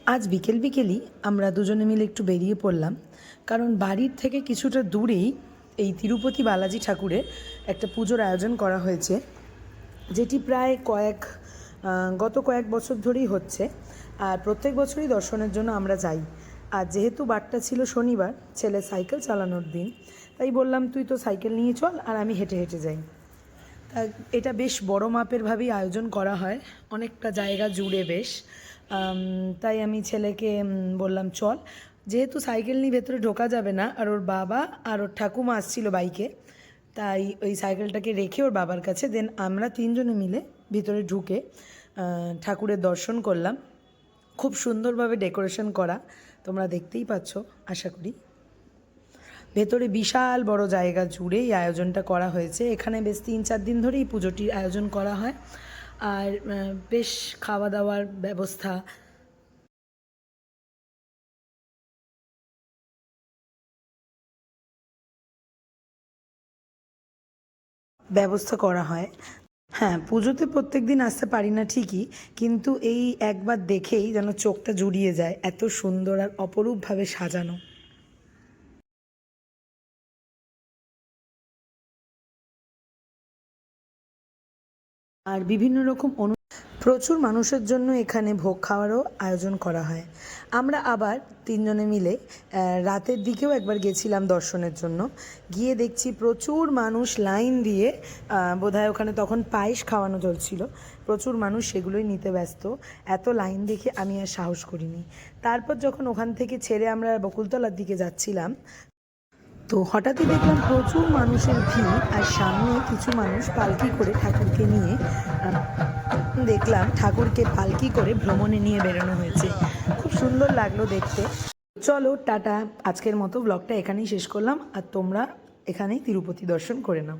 আজ বিকেল বিকেলই আমরা দুজনে মিলে একটু বেরিয়ে পড়লাম, কারণ বাড়ির থেকে কিছুটা দূরেই এই তিরুপতি বালাজি ঠাকুরের একটা পুজোর আয়োজন করা হয়েছে, যেটি প্রায় গত কয়েক বছর ধরেই হচ্ছে। আর প্রত্যেক বছরই দর্শনের জন্য আমরা যাই। আর যেহেতু বারটা ছিল শনিবার, ছেলে সাইকেল চালানোর দিন, তাই বললাম তুই তো সাইকেল নিয়ে চল আর আমি হেঁটে হেঁটে যাই। তা এটা বেশ বড় মাপেরভাবেই আয়োজন করা হয়, অনেকটা জায়গা জুড়ে বেশ। তাই আমি ছেলেকে বললাম চল, যেহেতু সাইকেল নিয়ে ভেতরে ঢোকা যাবে না, আর ওর বাবা আর ওর ঠাকুমা আসছিল বাইকে, তাই ওই সাইকেলটাকে রেখে ওর বাবার কাছে দেন আমরা তিনজনে মিলে ভিতরে ঢুকে ঠাকুরের দর্শন করলাম। খুব সুন্দরভাবে ডেকোরেশন করা, তোমরা দেখতেই পাচ্ছ আশা করি। ভেতরে বিশাল বড় জায়গা জুড়ে এই আয়োজনটা করা হয়েছে। এখানে বেশ 3-4 দিন ধরেই পুজোটির আয়োজন করা হয়। আর বেশ খাওয়া দাওয়ার ব্যবস্থা করা হয়। হ্যাঁ, পুজোতে প্রত্যেক দিন আসতে পারি না ঠিকই, কিন্তু এই একবার দেখেই যেন চোখটা জুড়িয়ে যায়, এত সুন্দর আর অপরূপভাবে সাজানো। আর বিভিন্ন রকম প্রচুর মানুষের জন্য এখানে ভোগ খাওয়ারও আয়োজন করা হয়। আমরা আবার তিনজনে মিলে রাতের দিকেও একবার গেছিলাম দর্শনের জন্য। গিয়ে দেখছি প্রচুর মানুষ লাইন দিয়ে, বোধহয় ওখানে তখন পায়েস খাওয়ানো চলছিল, প্রচুর মানুষ সেগুলোই নিতে ব্যস্ত। এত লাইন দেখে আমি আর সাহস করিনি। তারপর যখন ওখান থেকে ছেড়ে আমরা বকুলতলার দিকে যাচ্ছিলাম, তো হঠাৎই দেখলাম প্রচুর মানুষের ভিড়, আর সামনে কিছু মানুষ পালকি করে ঠাকুরকে নিয়ে দেখলাম ঠাকুরকে পালকি করে ভ্রমণে নিয়ে বেরোনো হয়েছে। খুব সুন্দর লাগলো দেখতে। চলো টাটা, আজকের মতো ব্লগটা এখানেই শেষ করলাম, আর তোমরা এখানেই তিরুপতি দর্শন করে নাও।